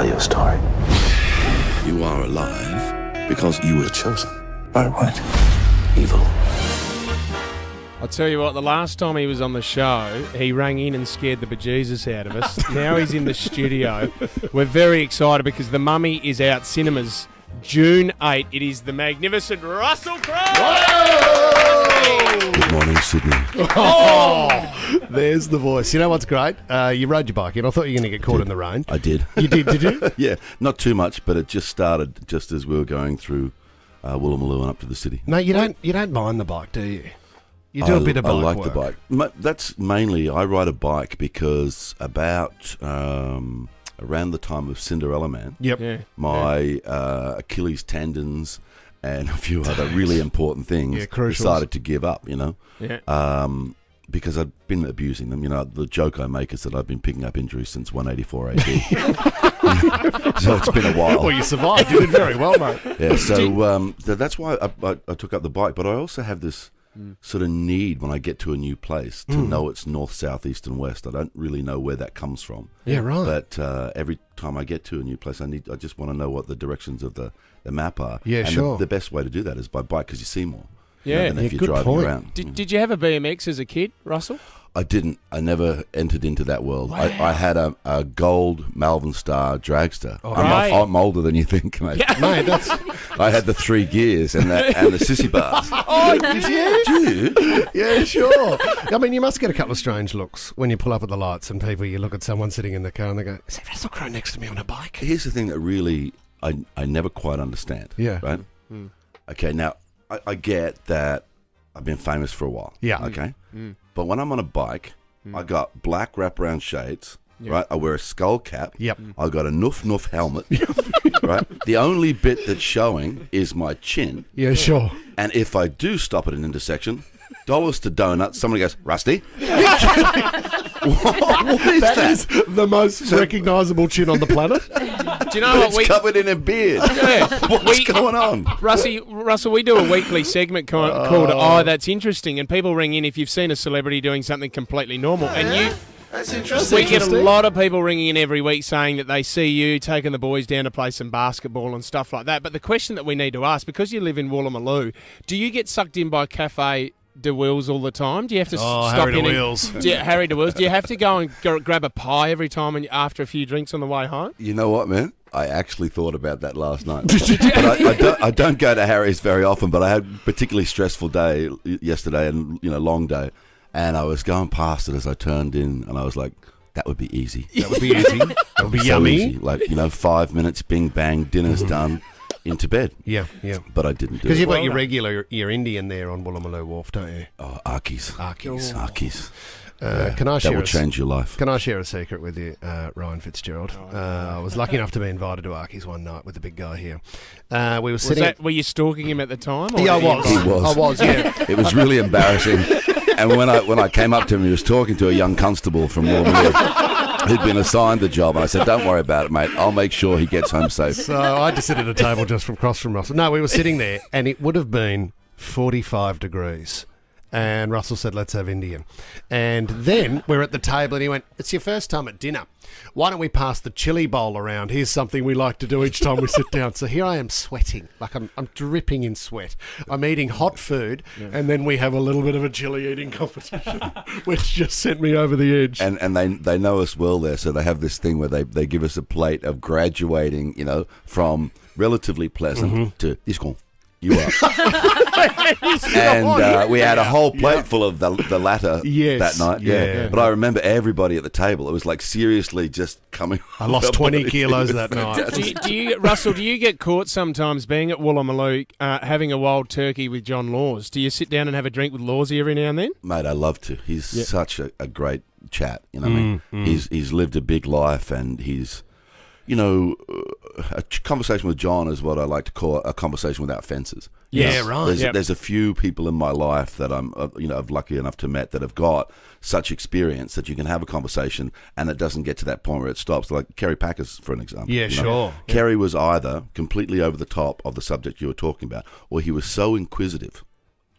tell you a story. You are alive because you were chosen. By what? Evil. I'll tell you what, the last time he was on the show, he rang in and scared the bejesus out of us. Now he's in the studio. We're very excited because The Mummy is out cinemas June 8. It is the magnificent Russell Crowe! Good morning, Sydney. Oh, there's the voice. You know what's great? You rode your bike in. I thought you were going to get caught in the rain. I did. You did you? Yeah, not too much, but it just started just as we were going through Woolloomooloo and up to the city. No, you don't mind the bike, do you? You do a bit of bike I like work. the bike. That's mainly, I ride a bike because about around the time of Cinderella Man, my Achilles tendons and a few other really important things decided to give up, because I'd been abusing them. The joke I make is that I've been picking up injuries since 184 AD. So it's been a while. Well, you survived. You did very well, mate. Yeah, so that's why I took up the bike. But I also have this sort of need when I get to a new place to know it's north, south, east and west. I don't really know where that comes from. Yeah, right. But every time I get to a new place, I just want to know what the directions of the map are. Yeah, and sure. The best way to do that is by bike because you see more. Yeah, than if you're good driving point. around. Did you have a BMX as a kid, Russell? I didn't. I never entered into that world. Wow. I had a gold Malvern Star dragster. Oh, I'm older than you think, mate. Yeah. Mate, I had the 3 gears and the sissy bars. Oh, did you? Dude. Yeah, sure. I mean, you must get a couple of strange looks when you pull up at the lights and you look at someone sitting in the car and they go, is that Russell Crowe next to me on a bike? Here's the thing that really I never quite understand. Yeah. Right? Okay, now, I get that I've been famous for a while. Yeah. Okay? But when I'm on a bike, I got black wraparound shades, right? I wear a skull cap. Yep. I got a noof helmet, right? The only bit that's showing is my chin. Yeah, sure. And if I do stop at an intersection, dollars to donuts, somebody goes, Rusty? What is that? That is the most recognisable chin on the planet. Do you know what It's covered in a beard. Yeah. What's going on? Russell, we do a weekly segment called Oh, That's Interesting, and people ring in if you've seen a celebrity doing something completely normal. And That's interesting. we get a lot of people ringing in every week saying that they see you taking the boys down to play some basketball and stuff like that. But the question that we need to ask, because you live in Woolloomooloo, do you get sucked in by Cafe de Wills all the time? Do you have to stop Harry in? de Wills. Harry de Wills. Do you have to go and grab a pie every time after a few drinks on the way home? You know what, man? I actually thought about that last night. But I don't go to Harry's very often, but I had a particularly stressful day yesterday and, long day. And I was going past it as I turned in and I was like, that would be easy. That would be easy. That would be So yummy. easy. Like, 5 minutes, bing, bang, dinner's done, into bed. Yeah. But I didn't do it. Because you've got your Indian there on Woolloomooloo Wharf, don't you? Oh, Arkies. Can I share That will change your life. Can I share a secret with you, Ryan Fitzgerald? I was lucky enough to be invited to Arkies one night with the big guy here. We were sitting. Were you stalking him at the time? Yeah, I was. He was. I was. Yeah. It was really embarrassing. And when I came up to him, he was talking to a young constable from Wolverine who'd been assigned the job. And I said, don't worry about it, mate. I'll make sure he gets home safe. So I had to sit at a table just across from Russell. No, we were sitting there, and it would have been 45 degrees. And Russell said, let's have Indian. And then we're at the table, and he went, it's your first time at dinner. Why don't we pass the chili bowl around? Here's something we like to do each time we sit down. So here I am sweating, like I'm dripping in sweat. I'm eating hot food, and then we have a little bit of a chili eating competition, which just sent me over the edge. And they know us well there, so they have this thing where they give us a plate of graduating, from relatively pleasant to this one. You are. And we had a whole plate full of the latter that night. Yeah. But I remember everybody at the table. It was like seriously just coming. I lost 20 kilos that night. Russell, do you get caught sometimes being at Woolloomooloo having a wild turkey with John Laws? Do you sit down and have a drink with Lawsy every now and then? Mate, I love to. He's such a great chat. You know what I mean? He's lived a big life and he's... a conversation with John is what I like to call a conversation without fences. Yeah, right. There's a few people in my life that I'm, lucky enough to met that have got such experience that you can have a conversation and it doesn't get to that point where it stops. Like Kerry Packers, for an example. Yeah, sure. Kerry was either completely over the top of the subject you were talking about, or he was so inquisitive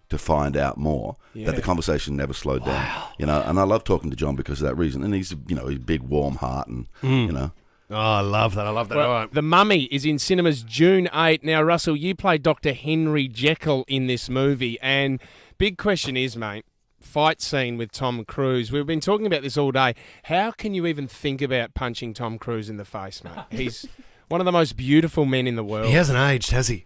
to find out more that the conversation never slowed down. And I love talking to John because of that reason. And he's, he's a big warm heart and, Oh, I love that. All right. The Mummy is in cinemas June 8. Now, Russell, you play Dr. Henry Jekyll in this movie, and big question is, mate, fight scene with Tom Cruise. We've been talking about this all day. How can you even think about punching Tom Cruise in the face, mate? He's one of the most beautiful men in the world. He hasn't aged, has he?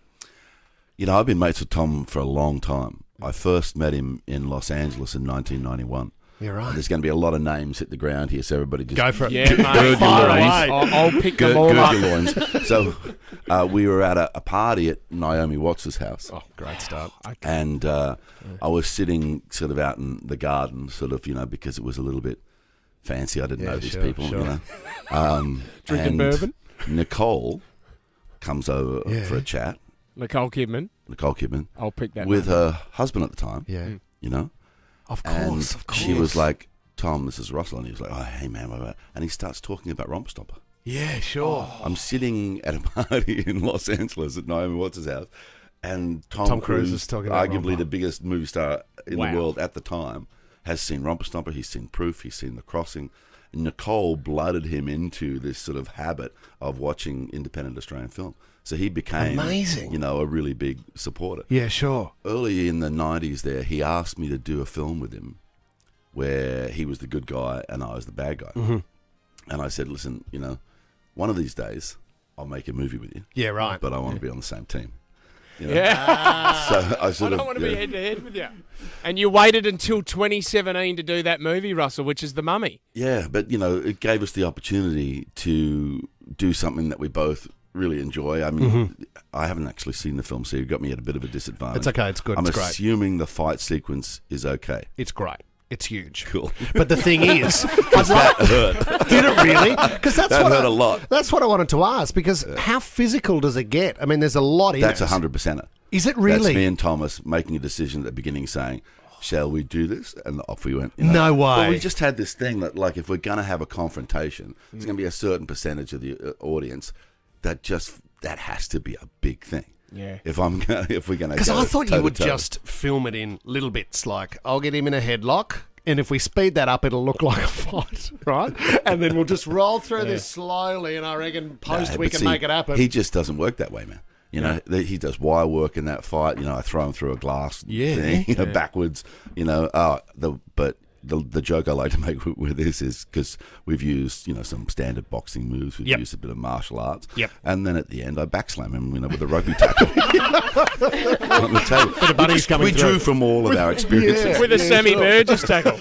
You know, I've been mates with Tom for a long time. I first met him in Los Angeles in 1991. You're right. And there's going to be a lot of names hit the ground here, so everybody just go for it. Yeah, mate. gird your loins. I'll pick them all up. Gird your loins. So we were at a party at Naomi Watts' house. Oh, great start. And I was sitting sort of out in the garden, sort of, because it was a little bit fancy. I didn't know these people, Drinking and bourbon. Nicole comes over for a chat. Nicole Kidman. I'll pick that with name. her husband at the time. Yeah. Of And course. she was like, Tom, this is Russell. And he was like, oh, hey, man. Blah, blah. And he starts talking about Romper Stomper. Yeah, sure. I'm sitting at a party in Los Angeles at Naomi Watts' house, and Tom Cruise Cruise, is talking about arguably Romper. the biggest movie star in the world at the time, has seen Romper Stomper, he's seen Proof, he's seen The Crossing. Nicole blooded him into this sort of habit of watching independent Australian film. So he became, amazing, a really big supporter. Yeah, sure. Early in the 90s there, he asked me to do a film with him where he was the good guy and I was the bad guy. Mm-hmm. And I said, listen, one of these days I'll make a movie with you. Yeah, right. But I want to be on the same team. Yeah. So I don't want to be head-to-head with you. And you waited until 2017 to do that movie, Russell, which is The Mummy. Yeah, but, it gave us the opportunity to do something that we both really enjoy. I mean, I haven't actually seen the film, so you got me at a bit of a disadvantage. It's okay. It's good. I'm It's great. assuming the fight sequence is okay. It's great. It's huge. Cool. But the thing is, That hurt. did it really? Because That hurt a lot. That's what I wanted to ask. Because how physical does it get? I mean, there's a lot in That's it. 100%. Is it really? That's me and Thomas making a decision at the beginning saying, shall we do this? And off we went. No way. Well, we just had this thing that, like, if we're going to have a confrontation, there's going to be a certain percentage of the audience that has to be a big thing. Yeah. If we're going to Because I thought you would just film it in little bits, like I'll get him in a headlock, and if we speed that up, it'll look like a fight, right? And then we'll just roll through this slowly, and I reckon we can make it happen. He just doesn't work that way, man. He does wire work in that fight. I throw him through a glass thing, backwards. But the joke I like to make with this is because we've used some standard boxing moves, we've used a bit of martial arts, and then at the end I backslam him with a rugby tackle on the table. We drew from all of our experiences with a Sammy Burgess tackle.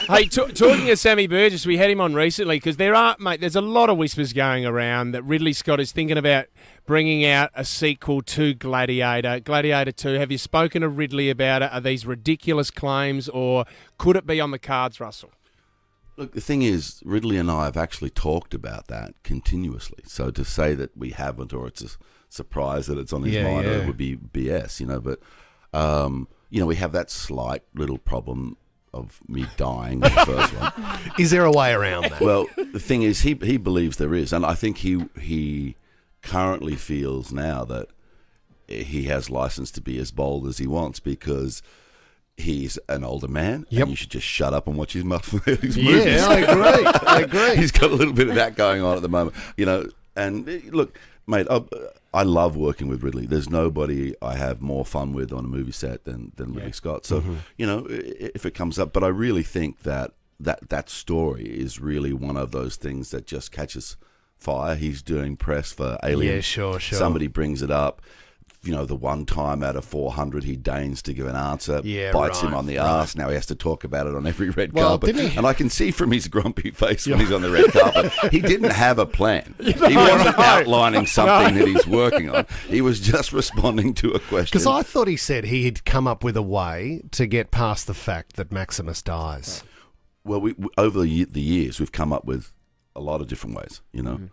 Hey, talking of Sammy Burgess, we had him on recently because there's a lot of whispers going around that Ridley Scott is thinking about bringing out a sequel to Gladiator, Gladiator 2. Have you spoken to Ridley about it? Are these ridiculous claims, or could it be on the cards, Russell? Look, the thing is, Ridley and I have actually talked about that continuously. So to say that we haven't, or it's a surprise that it's on his mind, it would be BS, But, we have that slight little problem of me dying in the first one. Is there a way around that? Well, the thing is, he believes there is, and I think he currently feels now that he has license to be as bold as he wants because he's an older man and you should just shut up and watch his movies. Yeah, I agree. He's got a little bit of that going on at the moment, and look, mate, I love working with Ridley. There's nobody I have more fun with on a movie set than Ridley Scott. So, if it comes up, but I really think that story is really one of those things that just catches fire. He's doing press for Alien. Yeah, sure. Somebody brings it up. The one time out of 400 he deigns to give an answer, bites him on the arse. Now he has to talk about it on every red carpet. And I can see from his grumpy face when he's on the red carpet, he didn't have a plan. He wasn't outlining something that he's working on. He was just responding to a question. Because I thought he said he had come up with a way to get past the fact that Maximus dies. Well, over the years, we've come up with a lot of different ways,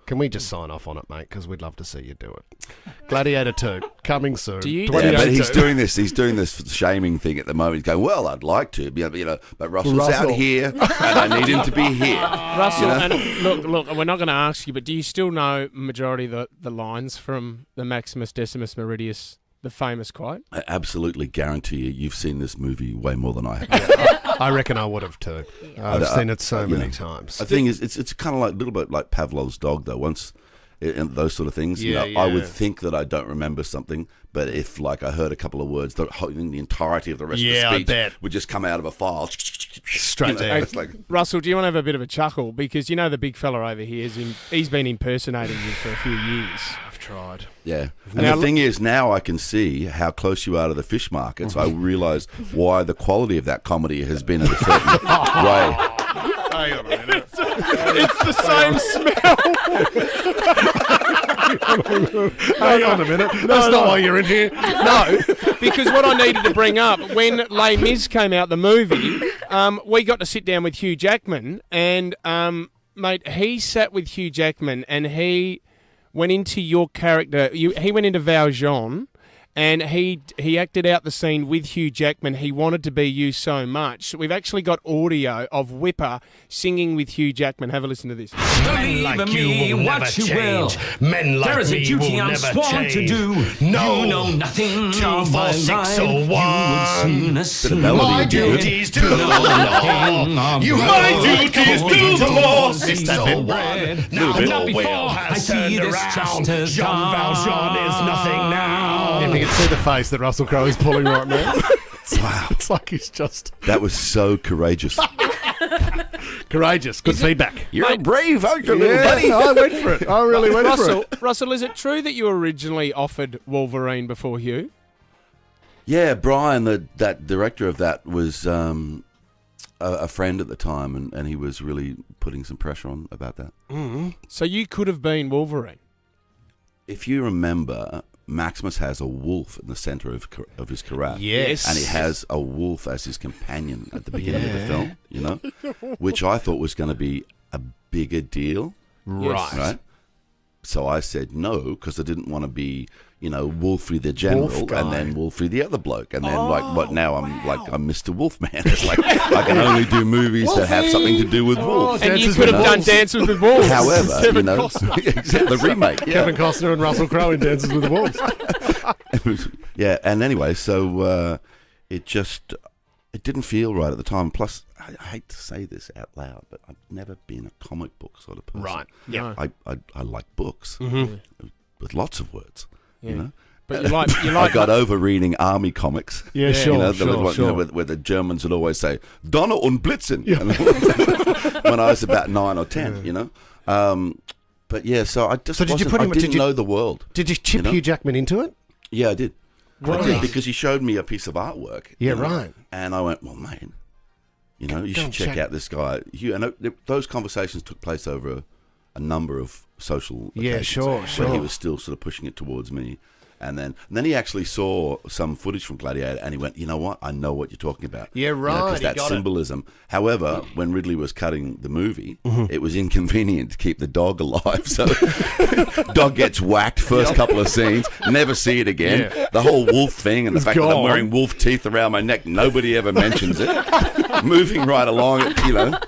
Can we just sign off on it, mate? Because we'd love to see you do it. Gladiator 2, coming soon. But he's doing this shaming thing at the moment. He's going, well, I'd like to, but Russell's out here, and I need him to be here. Russell, and look, we're not going to ask you, but do you still know majority of the lines from the Maximus Decimus Meridius, the famous quote? I absolutely guarantee you've seen this movie way more than I have. I reckon I would have too. I've seen it so many times. The thing is, it's kind of like a little bit like Pavlov's dog, though. Once, and those sort of things. I would think that I don't remember something, but if like I heard a couple of words, the entirety of the rest of the speech would just come out of a file straight there. It's like, Russell, do you want to have a bit of a chuckle? Because you know the big fella over here, he's been impersonating you for a few years. I've tried. Yeah. And the thing is, now I can see how close you are to the fish market, so I realise why the quality of that comedy has been in a certain way. Hang on a minute. It's the same smell. Hang on a minute. That's not why you're in here. No, because what I needed to bring up, when Les Mis came out, the movie, we got to sit down with Hugh Jackman, and, mate, he sat with Hugh Jackman, and he went into your character. He went into Valjean, and he acted out the scene with Hugh Jackman. He wanted to be you so much. We've actually got audio of Wippa singing with Hugh Jackman. Have a listen to this. Men like you will never change. Men like there is a me duty will I'm never sworn change. to do. No. You know nothing 2, of 4, my 6, life. or 1. You would sooner melody see would be good. Duties to the law. You My duties to the law. Sister so one. Now But the not before wheel I has see turned this around. justice Jean Valjean is nothing now. If you can see the face that Russell Crowe is pulling right now. wow. It's like he's just That was so courageous. courageous. Good feedback. You're brave, aren't you, little buddy? I went for it. I really went for it. Russell, is it true that you originally offered Wolverine before Hugh? Yeah, Brian, that director of that was a friend at the time, and he was really putting some pressure on about that. Mm-hmm. So you could have been Wolverine. If you remember, Maximus has a wolf in the centre of his carafe. Yes. And he has a wolf as his companion at the beginning of the film, you know, which I thought was going to be a bigger deal. Right. So I said no, because I didn't want to be, you know, Wolfie the general, Wolf guy. and then Wolfie the other bloke, and then now I'm Mr. Wolfman. It's like I can only do movies that have something to do with wolves. And you Dances could with have done Wolves. Dances with Wolves. However, you Kevin know, Costner. the remake, yeah. Kevin Costner and Russell Crowe in Dances with the Wolves. Yeah, and anyway, so it didn't feel right at the time. Plus, I hate to say this out loud, but I've never been a comic book sort of person. Right. Yeah. I like books with lots of words, Yeah. you know. But you like I got over reading army comics. Yeah, sure, You know, the little one, you know, sure. where the Germans would always say "Donner und Blitzen" when I was about 9 or 10. You know. But yeah, so I just didn't know the world. Did you chip You know? Hugh Jackman into it? Yeah, I did. Right. I did, because he showed me a piece of artwork. Yeah, you know, right. And I went, well, mate, you know, you Go should and check check. out this guy. And those conversations took place over a number of social Yeah, occasions sure, where sure. he was still sort of pushing it towards me. And then he actually saw some footage from Gladiator, and he went, you know what? I know what you're talking about. Yeah, You know, right, 'cause he that got it. symbolism. However, when Ridley was cutting the movie, Mm-hmm. it was inconvenient to keep the dog alive. So dog gets whacked first couple of scenes, never see it again. Yeah. The whole wolf thing and the It's fact that I'm gone. wearing wolf teeth around my neck, nobody ever mentions it. Moving right along, you know.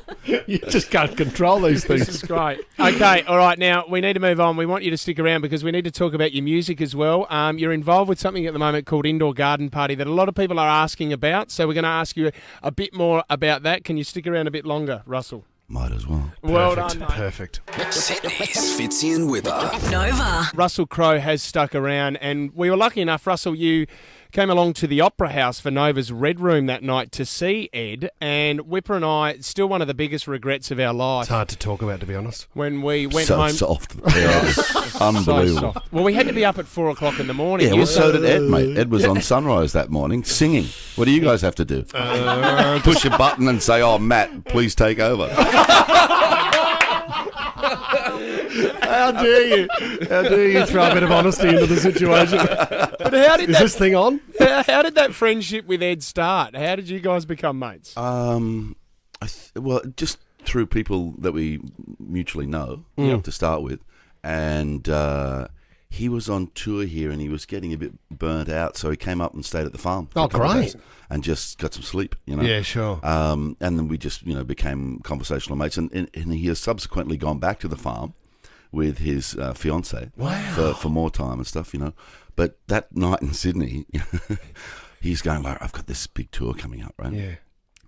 You just can't control these This things. is great. Okay, all right. Now we need to move on. We want you to stick around because we need to talk about your music as well. You're involved with something at the moment called Indoor Garden Party that a lot of people are asking about. So we're going to ask you a bit more about that. Can you stick around a bit longer, Russell? Might as well. Well Perfect, done, mate. perfect. Sydney's Fitzy and Wippa. Nova. Russell Crowe has stuck around, and we were lucky enough, Russell, you came along to the Opera House for Nova's Red Room that night to see Ed, and Wippa and I, still one of the biggest regrets of our life. It's hard to talk about, to be honest. When we went So home. soft. Yeah, it was unbelievable. Soft. Well, we had to be up at 4 o'clock in the morning. Yeah, You well, so said- did Ed, mate. Ed was on Sunrise that morning singing. What do you guys have to do? Push a button and say, "Oh, Matt, please take over." How dare you? How dare you throw a bit of honesty into the situation? But how did Is this thing on? how did that friendship with Ed start? How did you guys become mates? Well, just through people that we mutually know to start with, and he was on tour here and he was getting a bit burnt out, so he came up and stayed at the farm. for Oh, a couple of great. days and just got some sleep. You know. Yeah, sure. And then we just, became conversational mates, and he has subsequently gone back to the farm with his fiance for more time and stuff, But that night in Sydney, he's going like, "I've got this big tour coming up, right?" Yeah.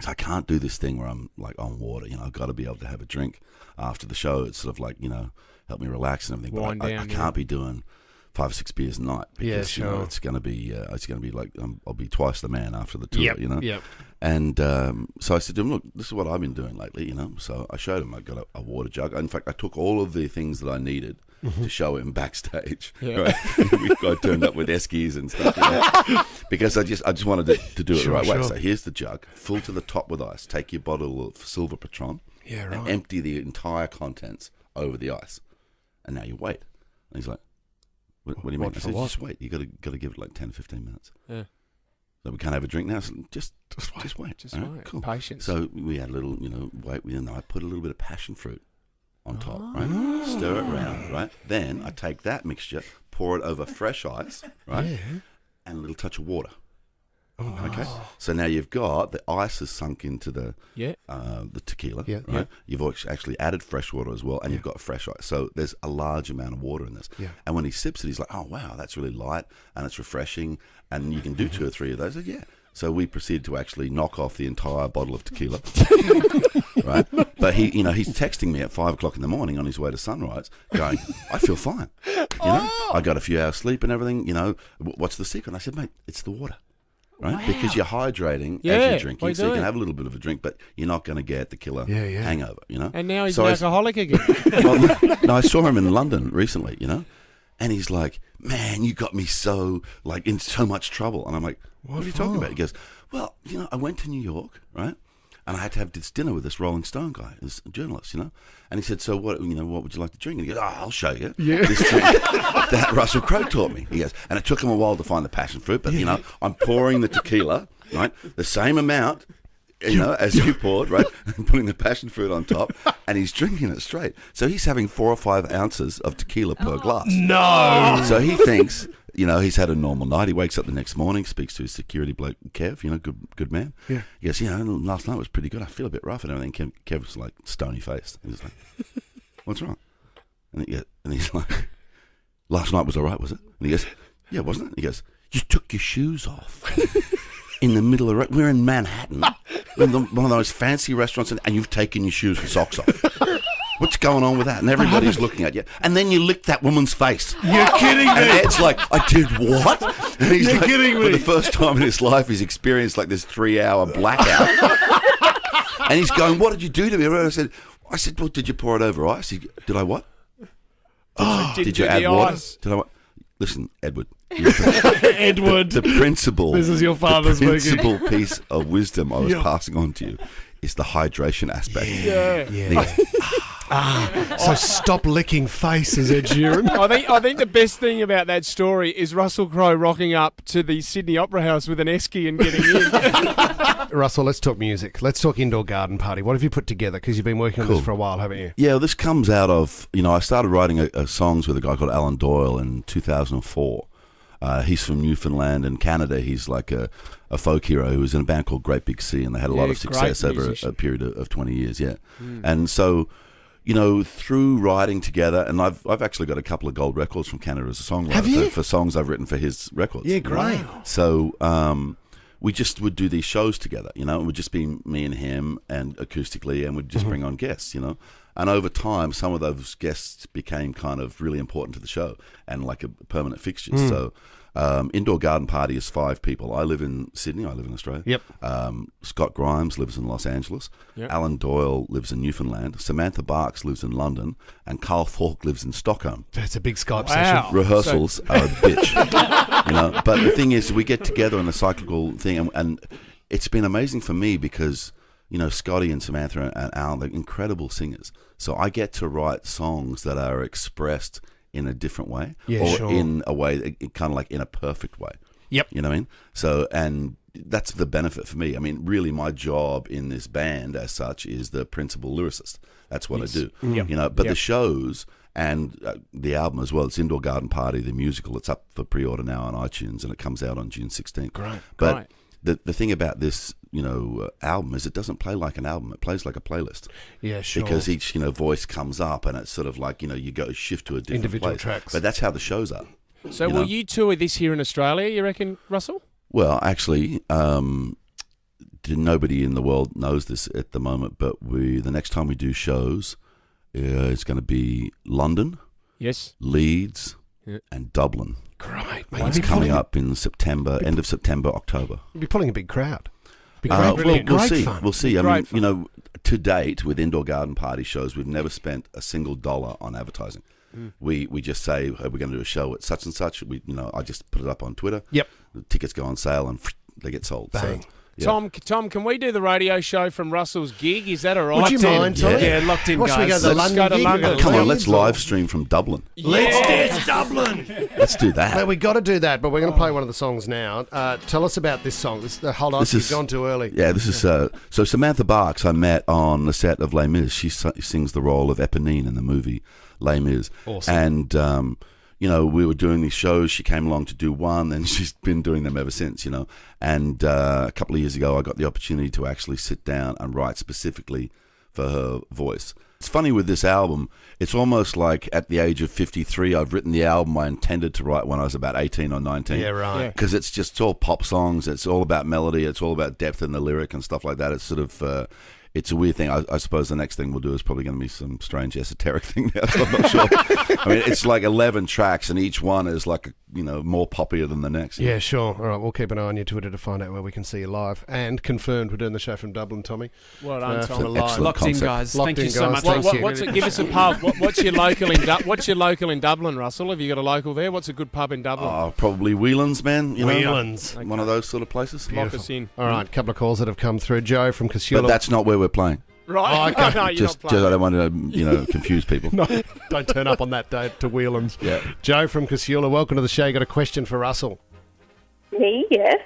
because I can't do this thing where I'm like on water. You know, I've got to be able to have a drink after the show. It's sort of like, you know, help me relax and everything. Wind but down, I can't be doing 5 or 6 beers a night because you know, it's going to be like I'll be twice the man after the tour. You know. Yep. And so I said to him, look, this is what I've been doing lately, you know. So I showed him I got a water jug. In fact, I took all of the things that I needed to show him backstage. Right? I turned up with eskies and stuff, you know, because I just wanted to do it the right way. So here's the jug, full to the top with ice. Take your bottle of Silver Patron and empty the entire contents over the ice. And now you wait. And he's like, what do you mean? I said, just wait. You got to give it like 10, 15 minutes. Yeah. So we can't have a drink now. So just wait. Just wait. Cool. Patience. So we had a little, you know, wait. I put a little bit of passion fruit on top, right? Stir it around, right? Then I take that mixture, pour it over fresh ice, right? And a little touch of water. Okay. So now you've got the ice has sunk into the tequila, right? You've actually added fresh water as well, and you've got fresh ice. So there's a large amount of water in this. And when he sips it, he's like, "Oh wow, that's really light and it's refreshing, and you can do 2 or 3 of those." I said, So we proceeded to actually knock off the entire bottle of tequila, right? But he's texting me at 5 o'clock in the morning on his way to Sunrise, going, "I feel fine. You know, I got a few hours sleep and everything. You know, what's the secret?" And I said, "Mate, it's the water." Right? Because you're hydrating as you're drinking, so you can have a little bit of a drink, but you're not going to get the killer hangover, you know? And now he's an alcoholic again. No, I saw him in London recently, you know? And he's like, "Man, you got me so, like, in so much trouble." And I'm like, what are you talking about? He goes, "Well, you know, I went to New York, right? And I had to have this dinner with this Rolling Stone guy, this journalist, you know." And he said, "So what would you like to drink?" And he goes, "I'll show you. This drink that Russell Crowe taught me." He goes, and it took him a while to find the passion fruit, but, you know, I'm pouring the tequila, right? The same amount, you know, as you poured, right? And putting the passion fruit on top, and he's drinking it straight. So he's having 4 or 5 ounces of tequila per glass. No! So he thinks, you know, he's had a normal night. He wakes up the next morning, speaks to his security bloke, Kev, you know, good man. Yeah. He goes, "You know, last night was pretty good. I feel a bit rough and everything." Kev was like stony-faced. He's like, "What's wrong?" And he's like, "Last night was all right, was it?" And he goes, "Yeah, wasn't it?" He goes, "You took your shoes off in the middle of we're in Manhattan, in one of those fancy restaurants, and you've taken your shoes and socks off. What's going on with that?" And everybody's looking at you. And then you licked that woman's face. You're kidding me. And Ed's like, "I did what?" And he's You're like, kidding me. for the first time in his life, he's experienced like this 3-hour blackout. And he's going, "What did you do to me?" I said, "Well, did you pour it over ice?" Did I what? Did you add water? Did I what? Listen, Edward. Edward. The principle. This is your father's The principal piece of wisdom I was passing on to you is the hydration aspect. So stop licking faces, Ed Sheeran. I think the best thing about that story is Russell Crowe rocking up to the Sydney Opera House with an esky and getting in. Russell, let's talk music. Let's talk Indoor Garden Party. What have you put together? Because you've been working on this for a while, haven't you? Yeah, this comes out of, you know, I started writing songs with a guy called Alan Doyle in 2004. He's from Newfoundland and Canada. He's like a folk hero who was in a band called Great Big Sea, and they had a lot of success over a period of 20 years, And so, you know, through writing together, and I've actually got a couple of gold records from Canada as a songwriter for songs I've written for his records. Yeah, great. So we just would do these shows together, you know. It would just be me and him and acoustically, and we'd just bring on guests, you know. And over time, some of those guests became kind of really important to the show and like a permanent fixtures. So Indoor Garden Party is 5 people. I live in Sydney. I live in Australia. Yep. Scott Grimes lives in Los Angeles. Yep. Alan Doyle lives in Newfoundland. Samantha Barks lives in London. And Carl Falk lives in Stockholm. That's a big Skype session. Rehearsals are a bitch. You know? But the thing is, we get together in a cyclical thing. And it's been amazing for me because, you know, Scotty and Samantha and Alan, they're incredible singers. So I get to write songs that are expressed in a different way, in a way, kind of like in a perfect way. Yep. You know what I mean? So, and that's the benefit for me. I mean, really my job in this band as such is the principal lyricist. That's what I do. Yep. You know, but the shows and the album as well, it's Indoor Garden Party, the musical, it's up for pre-order now on iTunes and it comes out on June 16th. Great. But the thing about this, you know, album is it doesn't play like an album. It plays like a playlist. Yeah, sure. Because each, you know, voice comes up and it's sort of like, you know, you go shift to a different individual place. tracks. But that's how the shows are. So will you tour this here in Australia, you reckon, Russell? Well, actually, nobody in the world knows this at the moment, but the next time we do shows, it's going to be London, yes, Leeds, and Dublin. Great, mate. It's coming up in September, end of September, October. You'll be pulling a big crowd. We'll see. Fun. We'll see. I mean, you know, to date with indoor garden party shows, we've never spent a single dollar on advertising. We just say, hey, we're going to do a show at such and such. I just put it up on Twitter. Yep. The tickets go on sale and they get sold. Bang. So, yeah. Tom, can we do the radio show from Russell's gig? Is that all right? Would you mind, Tommy? Yeah, locked in, Watch guys. we go to the Let's London go to gig. London. Come on, let's live stream from Dublin. Let's Dublin. Let's do that. Well, we got to do that, but we're going to play one of the songs now. Tell us about this song. Hold on, you've gone too early. Yeah, this is so Samantha Barks. I met on the set of Les Mis. She sings the role of Eponine in the movie Les Mis. Awesome. And we were doing these shows. She came along to do one, and she's been doing them ever since. And a couple of years ago, I got the opportunity to actually sit down and write specifically for her voice. It's funny with this album, it's almost like at the age of 53, I've written the album I intended to write when I was about 18 or 19. Yeah, right. Because it's all pop songs, it's all about melody, it's all about depth in the lyric and stuff like that. It's sort of... it's a weird thing. I suppose the next thing we'll do is probably going to be some strange esoteric thing now, so I'm not sure. I mean, it's like 11 tracks, and each one is like, more poppier than the next. Yeah, sure. All right, we'll keep an eye on your Twitter to find out where we can see you live. And confirmed, we're doing the show from Dublin, Tommy. Well done, Tom. Excellent Locked concept. in, guys. Locked Thank in, you so guys. much. Thank you. Give us a pub. What's your local in Dublin, Russell? Have you got a local there? What's a good pub in Dublin? Oh, probably Whelan's, man. Whelan's. One of those sort of places. Lock us in. All right, a couple of calls that have come through. Joe from Casula. But that's not where we're playing. Right. Oh, okay. No, you're Just not I playing. don't want to, confuse people. No, don't turn up on that day to Whelan's. Yeah. Joe from Casula, welcome to the show. You got a question for Russell? Me, yes.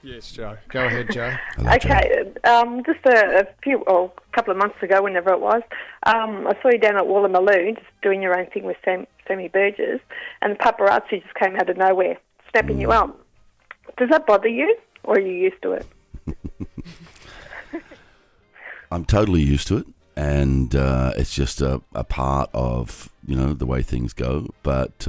Yes, Joe. Go ahead, Joe. Hello, Joe. Okay, just a couple of months ago, whenever it was, I saw you down at Wallamaloon, just doing your own thing with Sammy Burgess, and the paparazzi just came out of nowhere, snapping you up. Does that bother you, or are you used to it? I'm totally used to it, and it's just a part of the way things go. But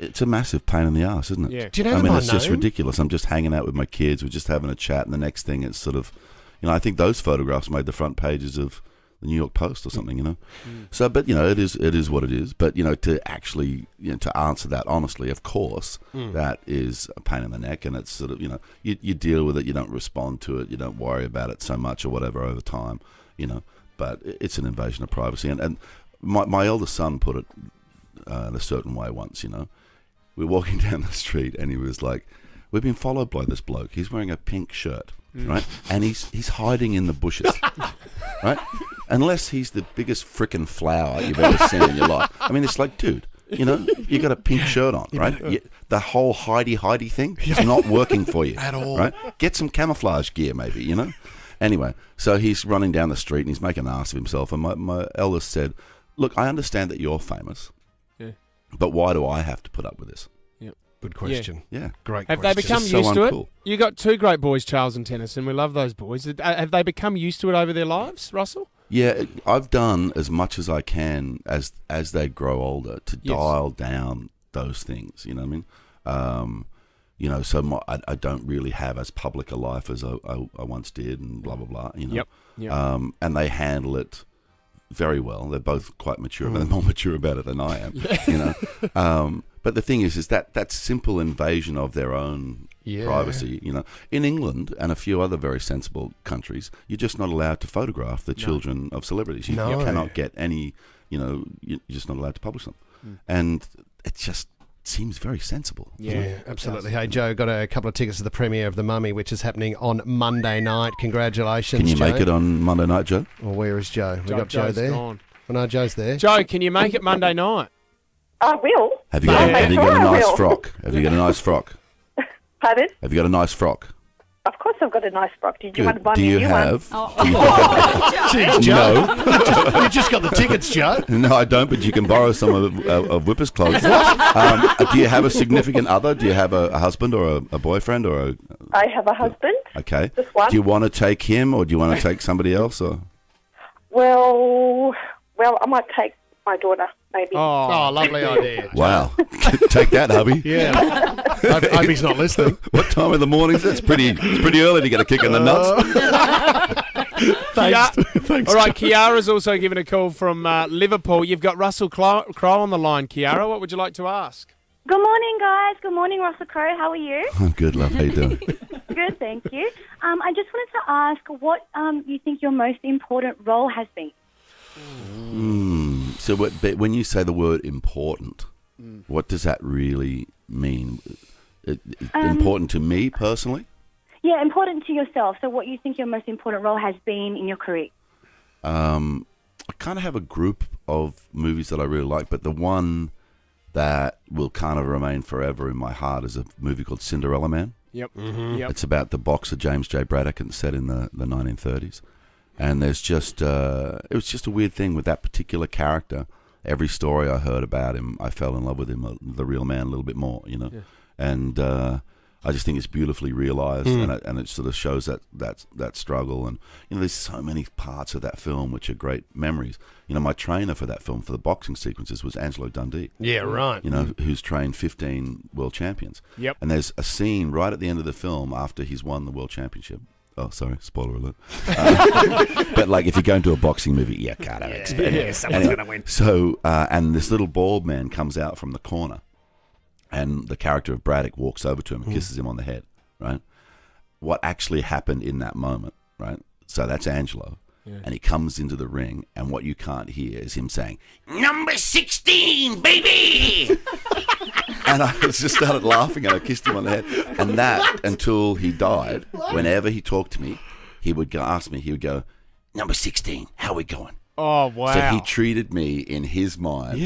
it's a massive pain in the ass, isn't it? Yeah. Do you know it's just ridiculous. I'm just hanging out with my kids. We're just having a chat, and the next thing it's sort of, I think those photographs made the front pages of the New York Post or something. So, but it is what it is. But to actually to answer that honestly, of course, that is a pain in the neck, and it's sort of you deal with it. You don't respond to it. You don't worry about it so much or whatever over time. But it's an invasion of privacy, and my eldest son put it in a certain way once. We're walking down the street, and he was like, "We've been followed by this bloke. He's wearing a pink shirt, right? And he's hiding in the bushes, right? Unless he's the biggest frickin' flower you've ever seen in your life. I mean, it's like, dude, you got a pink shirt on, right? The whole hidey thing is not working for you At all. right? Get some camouflage gear, maybe, Anyway, so he's running down the street and he's making an ass of himself. And my eldest said, "Look, I understand that you're famous, but why do I have to put up with this?" Good question. Yeah. Great Have question. they become It's so used to uncool. it? You got two great boys, Charles and Tennyson. We love those boys. Have they become used to it over their lives, Russell? Yeah, I've done as much as I can as they grow older to dial down those things. You know what I mean? So I don't really have as public a life as I once did, and blah blah blah. Yep. And they handle it very well. They're both quite mature, but they're more mature about it than I am. But the thing is that simple invasion of their own privacy. In England and a few other very sensible countries, you're just not allowed to photograph the children of celebrities. You cannot get any. You're just not allowed to publish them, and it just seems very sensible. Yeah, absolutely. Hey, Joe, got a couple of tickets to the premiere of The Mummy, which is happening on Monday night. Congratulations, Can you Joe. make it on Monday night, Joe? Well, where is Joe? We got Joe Joe's there. gone. Oh, no, Joe's there. Joe, can you make it Monday night? I will. Have you got a nice will. frock? Have you got a nice frock? Pardon? Have you got a nice frock? Of course I've got a nice frock. Did you want to Good. buy Do me a you new have? one? Jeez, Joe. You just got the tickets, Joe. No, I don't. But you can borrow some of Wippa's clothes. Do you have a significant other? Do you have a husband or a boyfriend or a? I have a husband. Okay. Just one. Do you want to take him or do you want to take somebody else or? Well, I might take my daughter, maybe. Oh, lovely idea. Wow. Take that, hubby. Yeah. Hope he's not listening. What time in the morning is it? It's pretty early to get a kick in the nuts. Thanks. All right, Kiara's also given a call from Liverpool. You've got Russell Crowe on the line, Kiara. What would you like to ask? Good morning, guys. Good morning, Russell Crowe. How are you? I'm good, love. How you doing? Good, thank you. I just wanted to ask what you think your most important role has been. So when you say the word important, what does that really mean? Important to me personally? Yeah, important to yourself. So what you think your most important role has been in your career? I kind of have a group of movies that I really like, but the one that will kind of remain forever in my heart is a movie called Cinderella Man. Yep. Mm-hmm. Yep. It's about the boxer James J. Braddock and set in the 1930s. And there's just it was just a weird thing with that particular character. Every story I heard about him, I fell in love with him, the real man, a little bit more, you know. Yeah. And I just think it's beautifully realised, and it sort of shows that struggle. And you know, there's so many parts of that film which are great memories. You know, my trainer for that film for the boxing sequences was Angelo Dundee. Yeah, right. You know, who's trained 15 world champions. Yep. And there's a scene right at the end of the film after he's won the world championship. Oh, sorry, spoiler alert. But like, if you go into a boxing movie, you kind of expect someone's going to win. So, and this little bald man comes out from the corner, and the character of Braddock walks over to him and kisses him on the head, right? What actually happened in that moment, right? So that's Angelo. Yeah. And he comes into the ring, and what you can't hear is him saying, "Number 16, baby!" And I just started laughing, and I kissed him on the head. And that, until he died, whenever he talked to me, he would ask me, he would go, "Number 16, how we going?" Oh, wow. So he treated me, in his mind,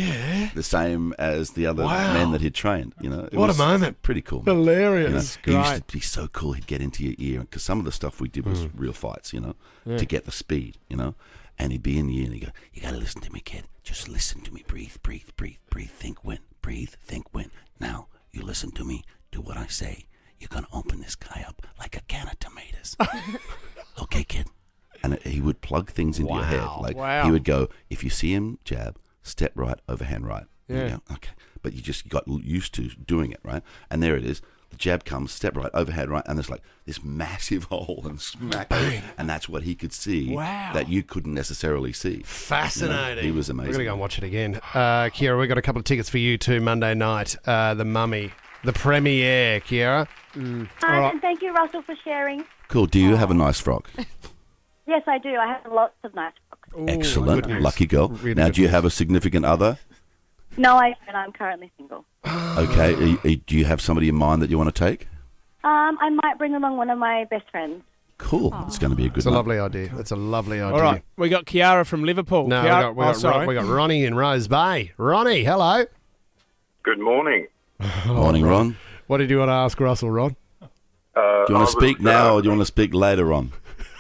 the same as the other men that he'd trained. You know, what a moment. Pretty cool. Man. Hilarious. You know, he used to be so cool. He'd get into your ear, because some of the stuff we did was real fights, you know, to get the speed, you know. And he'd be in the ear, and he'd go, "You got to listen to me, kid. Just listen to me. Breathe, breathe, breathe, breathe. Think, win. Breathe, think, win. Now, you listen to me. Do what I say. You're going to open this guy up like a can of tomatoes." Okay, kid. And he would plug things into your head. Like he would go, if you see him jab, step right, overhand right. Yeah. You go, okay. But you just got used to doing it, right? And there it is. The jab comes, step right, overhand right, and there's like this massive hole and smack. And that's what he could see that you couldn't necessarily see. Fascinating. You know, he was amazing. We're going to go and watch it again. Kiara, we've got a couple of tickets for you too Monday night. The Mummy, the premiere, Kiara. Right. And thank you, Russell, for sharing. Cool. Do you have a nice frock? Yes, I do. I have lots of nice frocks. Ooh, excellent. Lucky girl. Really now, do you have a significant other? No, I don't. I'm currently single. Okay. Do you have somebody in mind that you want to take? I might bring along one of my best friends. Cool. It's going to be a good It's a lovely idea. It's a lovely idea. All right. We got Kiara from Liverpool. No, we got Ronnie in Rose Bay. Ronnie, hello. Good morning. Morning, Ron. What did you want to ask Russell, Ron? Do you want to speak now or do you want to speak later on?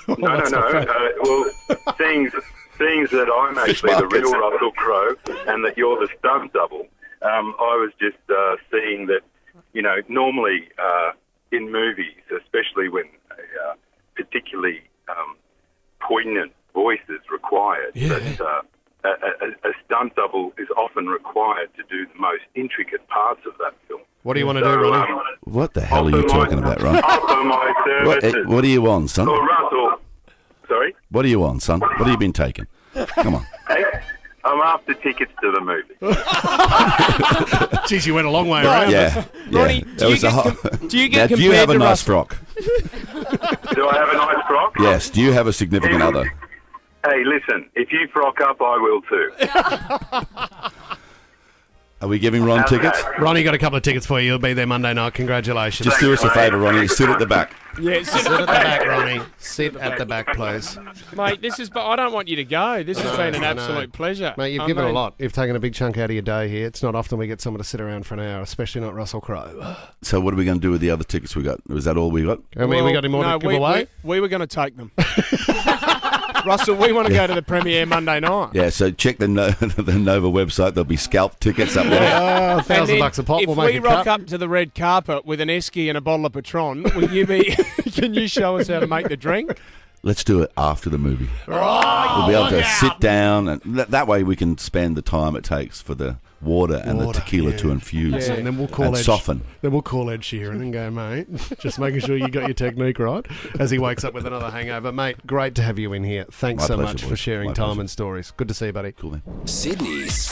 No. Well, seeing that I'm actually the real Russell Crowe and that you're the stunt double, I was just seeing that, you know, normally in movies, especially when a particularly poignant voice is required, that a stunt double is often required to do the most intricate parts of that film. What do you want to do, Ronnie? What the hell are you talking about, Ron? Offer my services. What do you want, son? Oh, Russell. Sorry? What do you want, son? What have you been taking? Come on. Hey, I'm after tickets to the movie. Jeez, you went a long way around. Yeah. Ronnie, do you get do you have a nice frock? Do I have a nice frock? Yes. Do you have a significant other? Hey, listen, if you frock up, I will too. Are we giving Ron tickets? Ronnie got a couple of tickets for you. You'll be there Monday night. Congratulations. Just do us a favour, Ronnie. Sit at the back. Yeah, sit at the back, Ronnie. Sit at the back, please. Mate, but I don't want you to go. This has been an absolute pleasure. Mate, you've given a lot. You've taken a big chunk out of your day here. It's not often we get someone to sit around for an hour, especially not Russell Crowe. So what are we going to do with the other tickets we got? Was that all we got? We got any more to give away? We were going to take them. Russell, we want to go to the premiere Monday night. Yeah, so check the Nova website. There'll be scalp tickets up there. $1,000 a pop. If we rock up to the red carpet with an esky and a bottle of Patron, will you be? Can you show us how to make the drink? let's do it after the movie. Oh, we'll be able to sit down, and that way we can spend the time it takes for the water and the tequila to infuse and then we'll call soften. Then we'll call Ed Sheeran and go, mate, just making sure you got your technique right as he wakes up with another hangover. Mate, great to have you in here. Thanks so much for sharing time and stories. Good to see you, buddy. Cool, man. Sydney's